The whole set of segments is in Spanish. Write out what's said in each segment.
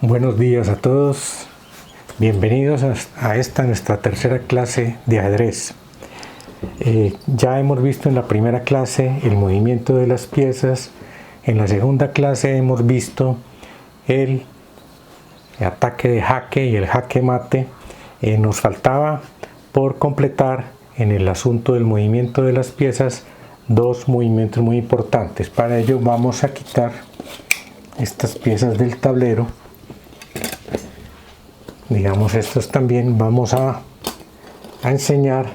Buenos días a todos, bienvenidos a esta nuestra tercera clase de ajedrez. Ya hemos visto en la primera clase el movimiento de las piezas, en la segunda clase hemos visto el ataque de jaque y el jaque mate. Nos faltaba por completar en el asunto del movimiento de las piezas dos movimientos muy importantes. Para ello vamos a quitar estas piezas del tablero. Digamos estos también. Vamos a enseñar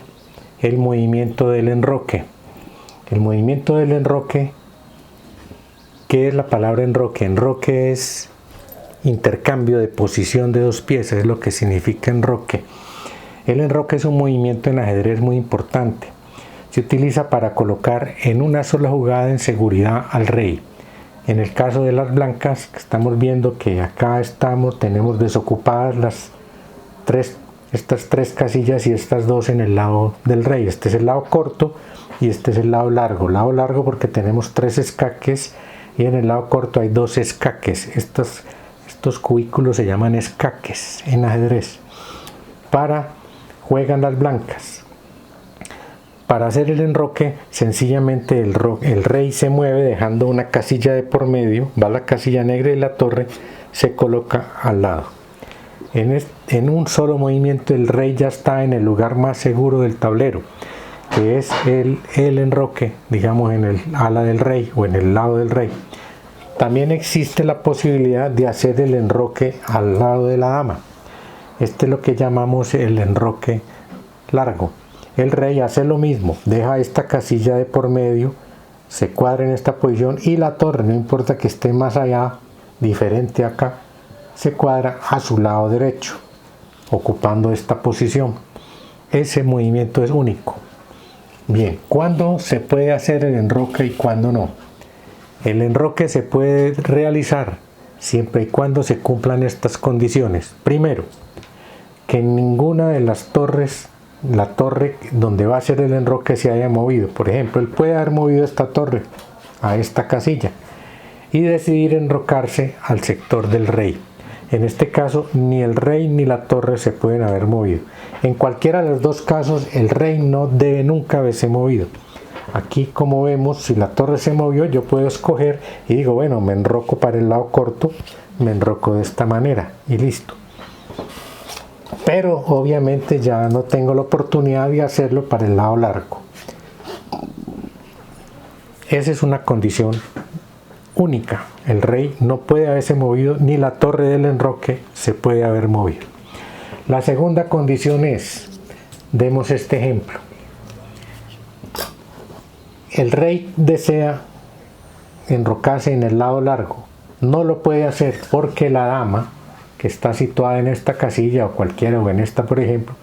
el movimiento del enroque. El movimiento del enroque, ¿qué es la palabra enroque? Enroque es intercambio de posición de dos piezas, es lo que significa enroque. El enroque es un movimiento en ajedrez muy importante. Se utiliza para colocar en una sola jugada en seguridad al rey. En el caso de las blancas, que estamos viendo que acá tenemos desocupadas estas tres casillas y estas dos en el lado del rey. Este es el lado corto y este es el lado largo. Lado largo porque tenemos tres escaques y en el lado corto hay dos escaques. Estos cubículos se llaman escaques en ajedrez. Juegan las blancas. Para hacer el enroque, sencillamente el rey se mueve dejando una casilla de por medio, va la casilla negra y la torre se coloca al lado. En un solo movimiento el rey ya está en el lugar más seguro del tablero, que es el enroque, digamos en el ala del rey o en el lado del rey. También existe la posibilidad de hacer el enroque al lado de la dama. Este es lo que llamamos el enroque largo. El rey hace lo mismo, deja esta casilla de por medio, se cuadra en esta posición y la torre, no importa que esté más allá, diferente acá, se cuadra a su lado derecho, ocupando esta posición. Ese movimiento es único. Bien, ¿cuándo se puede hacer el enroque y cuándo no? El enroque se puede realizar siempre y cuando se cumplan estas condiciones. Primero, que ninguna de las torres, la torre donde va a ser el enroque, se haya movido. Por ejemplo, él puede haber movido esta torre a esta casilla y decidir enrocarse al sector del rey. En este caso, ni el rey ni la torre se pueden haber movido. En cualquiera de los dos casos, el rey no debe nunca haberse movido. Aquí, como vemos, si la torre se movió, yo puedo escoger y digo, bueno, me enroco para el lado corto, me enroco de esta manera y listo. Pero obviamente ya no tengo la oportunidad de hacerlo para el lado largo. Esa es una condición única. El rey no puede haberse movido, ni la torre del enroque se puede haber movido. La segunda condición es, demos este ejemplo. El rey desea enrocarse en el lado largo. No lo puede hacer porque la dama, que está situada en esta casilla o cualquiera, o en esta por ejemplo,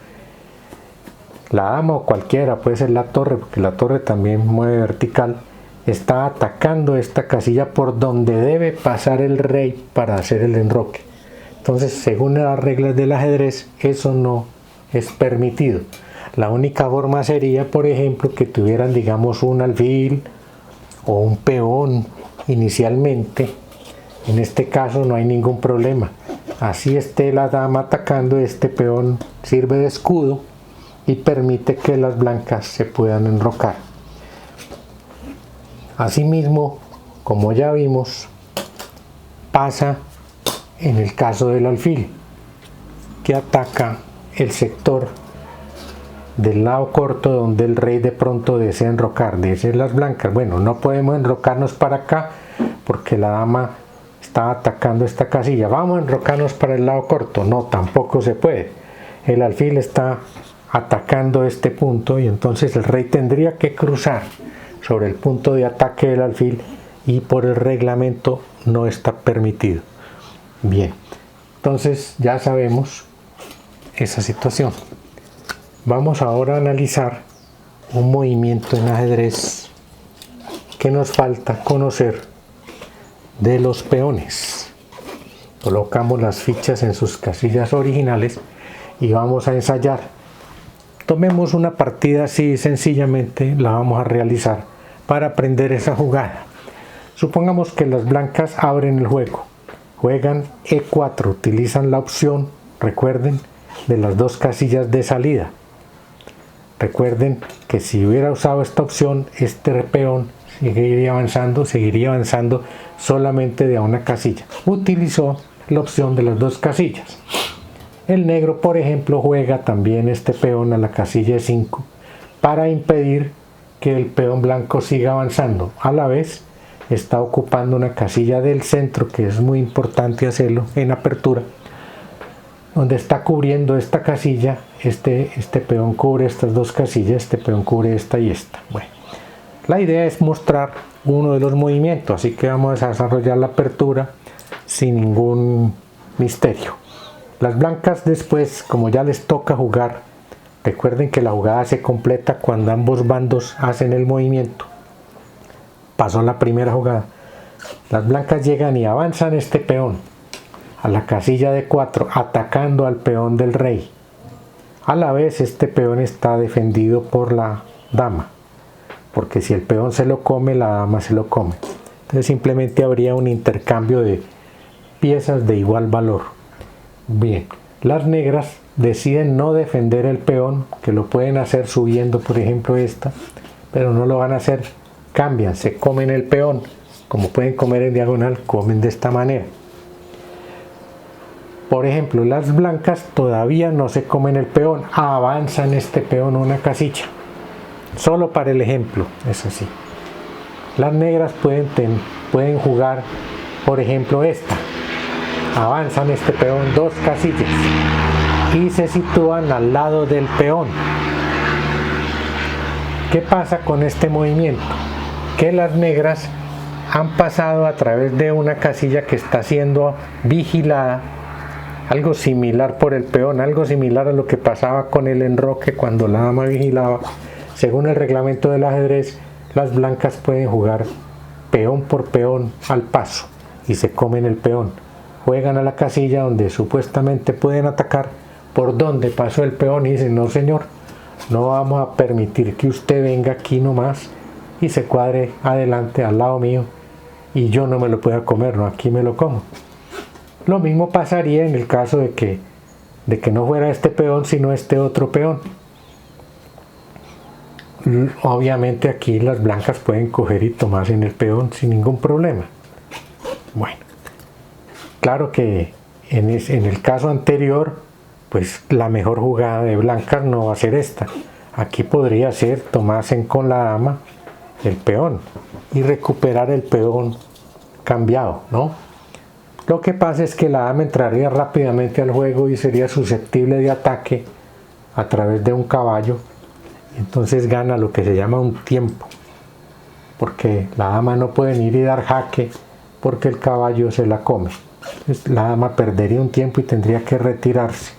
la dama o cualquiera, puede ser la torre, porque la torre también mueve vertical, está atacando esta casilla por donde debe pasar el rey para hacer el enroque. Entonces, según las reglas del ajedrez, eso no es permitido. La única forma sería, por ejemplo, que tuvieran, digamos, un alfil o un peón inicialmente. En este caso no hay ningún problema. Así esté la dama atacando, este peón sirve de escudo y permite que las blancas se puedan enrocar. Asimismo, como ya vimos, pasa en el caso del alfil, que ataca el sector del lado corto donde el rey de pronto desea enrocar, desea las blancas. Bueno, no podemos enrocarnos para acá porque la dama está atacando esta casilla. Vamos a enrocarnos para el lado corto. No, tampoco se puede. El alfil está atacando este punto y entonces el rey tendría que cruzar sobre el punto de ataque del alfil y por el reglamento no está permitido. Bien, entonces ya sabemos esa situación. Vamos ahora a analizar un movimiento en ajedrez que nos falta conocer de los peones. Colocamos las fichas en sus casillas originales y vamos a ensayar. Tomemos una partida así, sencillamente la vamos a realizar para aprender esa jugada. Supongamos que las blancas abren el juego. juegan E4, utilizan la opción, recuerden, de las dos casillas de salida. Recuerden que si hubiera usado esta opción, este peón seguiría avanzando solamente de a una casilla. Utilizó la opción de las dos casillas. El negro, por ejemplo, juega también este peón a la casilla de 5 para impedir que el peón blanco siga avanzando. A la vez está ocupando una casilla del centro, que es muy importante hacerlo en apertura, donde está cubriendo esta casilla. Este peón cubre estas dos casillas, este peón cubre esta y esta. Bueno, la idea es mostrar uno de los movimientos, así que vamos a desarrollar la apertura sin ningún misterio. Las blancas después, como ya les toca jugar, recuerden que la jugada se completa cuando ambos bandos hacen el movimiento. Pasó la primera jugada. Las blancas llegan y avanzan este peón a la casilla de 4, atacando al peón del rey. A la vez este peón está defendido por la dama, porque si el peón se lo come, la dama se lo come. Entonces simplemente habría un intercambio de piezas de igual valor. Bien, las negras deciden no defender el peón, que lo pueden hacer subiendo, por ejemplo, esta, pero no lo van a hacer. Cambian, se comen el peón. Como pueden comer en diagonal, comen de esta manera. Por ejemplo, las blancas todavía no se comen el peón, avanzan este peón una casilla. Solo para el ejemplo, es así. Las negras pueden jugar, por ejemplo, esta. Avanzan este peón dos casillas y se sitúan al lado del peón. ¿Qué pasa con este movimiento? Que las negras han pasado a través de una casilla que está siendo vigilada, algo similar por el peón, algo similar a lo que pasaba con el enroque cuando la dama vigilaba. Según el reglamento del ajedrez, las blancas pueden jugar peón por peón al paso y se comen el peón. Juegan a la casilla donde supuestamente pueden atacar, por donde pasó el peón, y dicen: no señor, no vamos a permitir que usted venga aquí nomás y se cuadre adelante al lado mío y yo no me lo pueda comer, no, aquí me lo como. Lo mismo pasaría en el caso de que no fuera este peón sino este otro peón. Obviamente aquí las blancas pueden coger y tomarse en el peón sin ningún problema. Bueno, claro que en el caso anterior, pues la mejor jugada de blancas no va a ser esta. Aquí podría ser tomarse con la dama el peón y recuperar el peón cambiado, ¿no? Lo que pasa es que la dama entraría rápidamente al juego y sería susceptible de ataque a través de un caballo. Entonces gana lo que se llama un tiempo, porque la dama no puede ir y dar jaque porque el caballo se la come. Entonces, la dama perdería un tiempo y tendría que retirarse,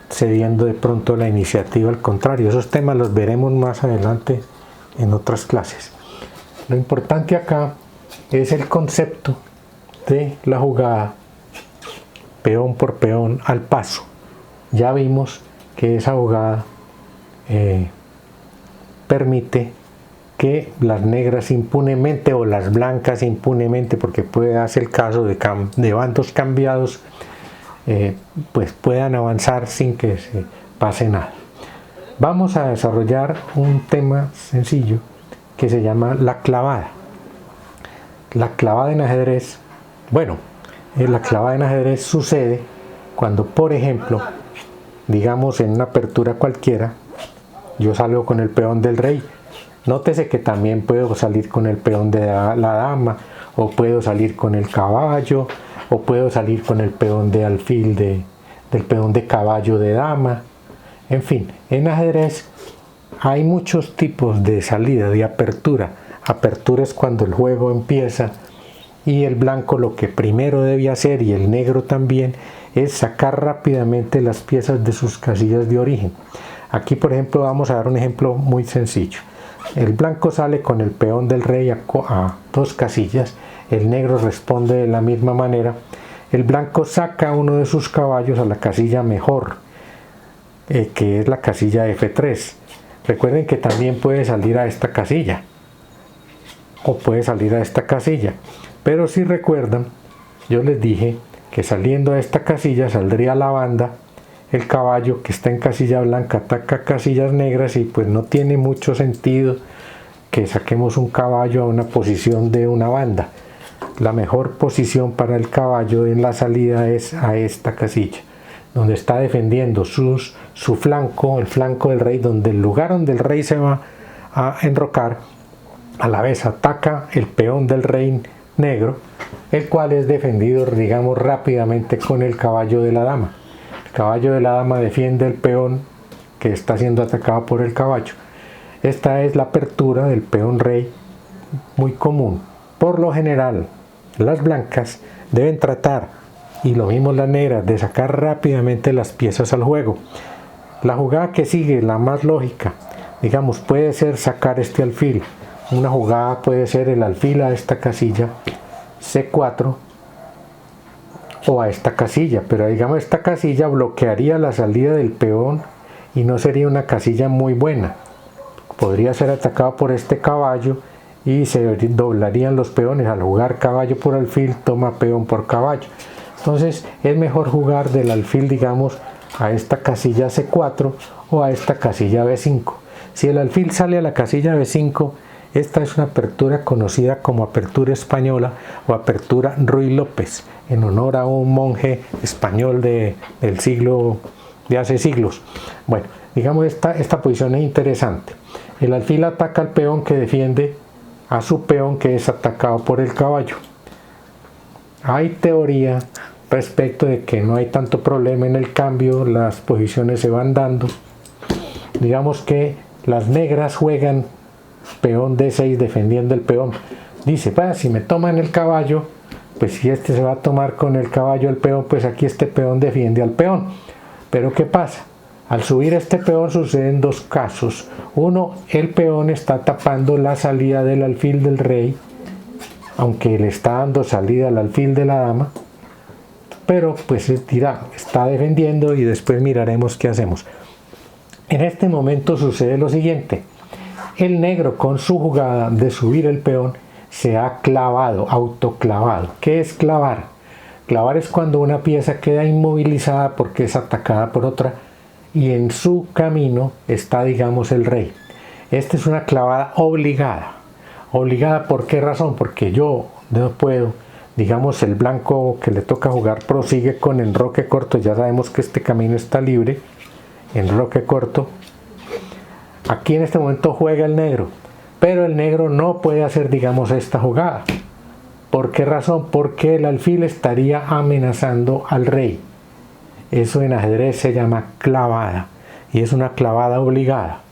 cediendo de pronto la iniciativa al contrario. Esos temas los veremos más adelante en otras clases. Lo importante acá es el concepto de la jugada peón por peón al paso. Ya vimos que esa jugada permite que las negras impunemente o las blancas impunemente, porque puede darse el caso de bandos cambiados, pues puedan avanzar sin que se pase nada. Vamos a desarrollar un tema sencillo que se llama la clavada. La clavada en ajedrez, bueno, la clavada en ajedrez sucede cuando, por ejemplo, digamos en una apertura cualquiera, yo salgo con el peón del rey. Nótese que también puedo salir con el peón de la dama, o puedo salir con el caballo, o puedo salir con el peón de alfil del peón de caballo de dama. En fin, en ajedrez hay muchos tipos de salida, de apertura. Apertura es cuando el juego empieza y el blanco lo que primero debe hacer, y el negro también, es sacar rápidamente las piezas de sus casillas de origen. Aquí, por ejemplo, vamos a dar un ejemplo muy sencillo. El blanco sale con el peón del rey a dos casillas, el negro responde de la misma manera. El blanco saca uno de sus caballos a la casilla mejor, que es la casilla F3. Recuerden que también puede salir a esta casilla, o puede salir a esta casilla, pero si recuerdan, yo les dije que saliendo de esta casilla saldría la banda, el caballo que está en casilla blanca ataca casillas negras y pues no tiene mucho sentido que saquemos un caballo a una posición de una banda. La mejor posición para el caballo en la salida es a esta casilla, donde está defendiendo su flanco, el flanco del rey, donde el lugar donde el rey se va a enrocar, a la vez ataca el peón del rey negro, el cual es defendido, digamos, rápidamente con el caballo de la dama. El caballo de la dama defiende el peón que está siendo atacado por el caballo. Esta es la apertura del peón rey muy común. Por lo general, las blancas deben tratar, y lo mismo las negras, de sacar rápidamente las piezas al juego. La jugada que sigue, la más lógica, digamos, puede ser sacar este alfil. Una jugada puede ser el alfil a esta casilla C4 o a esta casilla, pero digamos esta casilla bloquearía la salida del peón y no sería una casilla muy buena. Podría ser atacado por este caballo y se doblarían los peones. Al jugar caballo por alfil, toma peón por caballo. Entonces es mejor jugar del alfil, digamos, a esta casilla C4 o a esta casilla B5. Si el alfil sale a la casilla B5, esta es una apertura conocida como apertura española o apertura Ruy López, en honor a un monje español del siglo de hace siglos. Bueno, digamos esta posición es interesante. El alfil ataca al peón que defiende a su peón que es atacado por el caballo. Hay teoría respecto de que no hay tanto problema en el cambio, las posiciones se van dando. Digamos que las negras juegan peón D6 defendiendo el peón. Dice, pues si me toman el caballo, pues si este se va a tomar con el caballo el peón, pues aquí este peón defiende al peón. Pero ¿qué pasa? Al subir este peón suceden dos casos. Uno, el peón está tapando la salida del alfil del rey, aunque le está dando salida al alfil de la dama, pero pues dirá, está defendiendo y después miraremos qué hacemos. En este momento sucede lo siguiente. El negro con su jugada de subir el peón se ha clavado, autoclavado. ¿Qué es clavar? Clavar es cuando una pieza queda inmovilizada porque es atacada por otra y en su camino está, digamos, el rey. Esta es una clavada obligada. ¿Obligada por qué razón? Porque yo no puedo, digamos, el blanco que le toca jugar prosigue con enroque corto. Ya sabemos que este camino está libre, enroque corto. Aquí en este momento juega el negro, pero el negro no puede hacer, digamos, esta jugada. ¿Por qué razón? Porque el alfil estaría amenazando al rey. Eso en ajedrez se llama clavada y es una clavada obligada.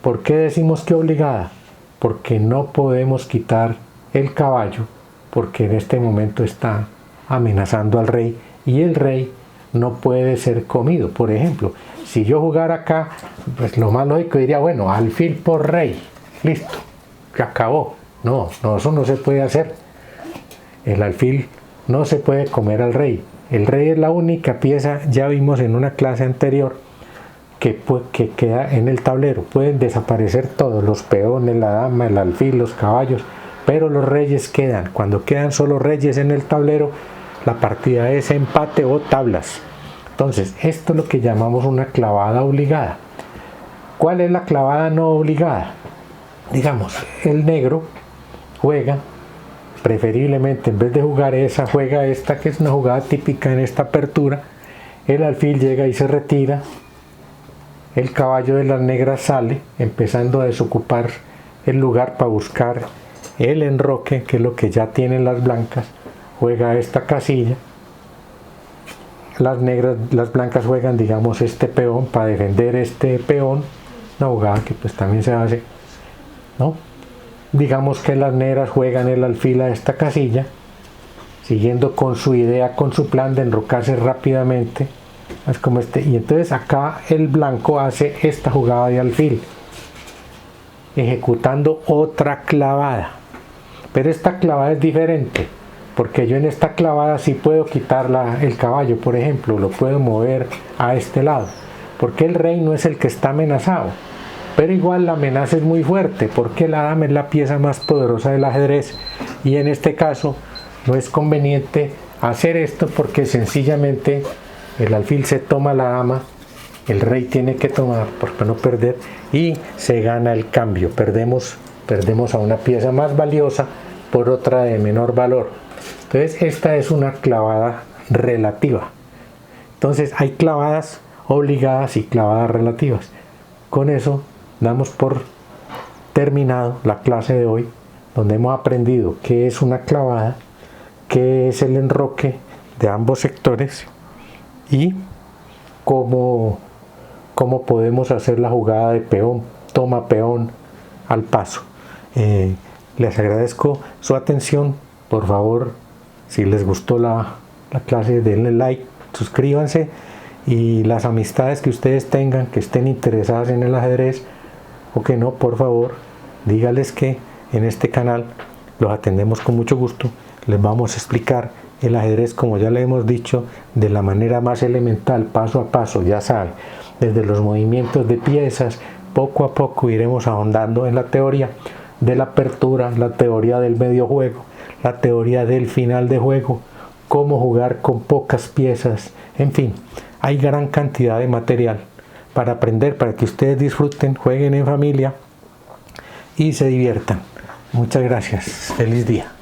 ¿Por qué decimos que obligada? Porque no podemos quitar el caballo, porque en este momento está amenazando al rey y el rey no puede ser comido. Por ejemplo, si yo jugara acá, pues lo más lógico diría, bueno, alfil por rey, listo, se acabó. No, eso no se puede hacer. El alfil no se puede comer al rey. El rey es la única pieza, ya vimos en una clase anterior, que queda en el tablero. Pueden desaparecer todos, los peones, la dama, el alfil, los caballos, pero los reyes quedan. Cuando quedan solo reyes en el tablero, la partida es empate o tablas. Entonces, esto es lo que llamamos una clavada obligada. ¿Cuál es la clavada no obligada? Digamos, el negro juega, preferiblemente en vez de jugar esa, juega esta, que es una jugada típica en esta apertura. El alfil llega y se retira. El caballo de las negras sale, empezando a desocupar el lugar para buscar el enroque, que es lo que ya tienen las blancas. Juega esta casilla. Las blancas juegan, digamos, este peón para defender este peón. Una jugada que pues también se hace, ¿no? Digamos que las negras juegan el alfil a esta casilla, siguiendo con su idea, con su plan de enrocarse rápidamente. Es como y entonces acá el blanco hace esta jugada de alfil, ejecutando otra clavada. Pero esta clavada es diferente, porque yo en esta clavada sí puedo quitar el caballo, por ejemplo, lo puedo mover a este lado, porque el rey no es el que está amenazado. Pero igual la amenaza es muy fuerte, porque la dama es la pieza más poderosa del ajedrez y en este caso no es conveniente hacer esto porque sencillamente el alfil se toma la dama, el rey tiene que tomar para no perder y se gana el cambio. Perdemos a una pieza más valiosa por otra de menor valor. Entonces esta es una clavada relativa. Entonces hay clavadas obligadas y clavadas relativas. Con eso damos por terminado la clase de hoy, donde hemos aprendido qué es una clavada, qué es el enroque de ambos sectores y cómo podemos hacer la jugada de peón, toma peón al paso. Les agradezco su atención. Por favor, si les gustó la clase, denle like, suscríbanse, y las amistades que ustedes tengan que estén interesadas en el ajedrez o que no, por favor, dígales que en este canal los atendemos con mucho gusto. Les vamos a explicar el ajedrez, como ya le hemos dicho, de la manera más elemental, paso a paso, ya sabe, desde los movimientos de piezas. Poco a poco iremos ahondando en la teoría de la apertura, la teoría del medio juego, la teoría del final de juego, cómo jugar con pocas piezas, en fin, hay gran cantidad de material para aprender, para que ustedes disfruten, jueguen en familia y se diviertan. Muchas gracias. Feliz día.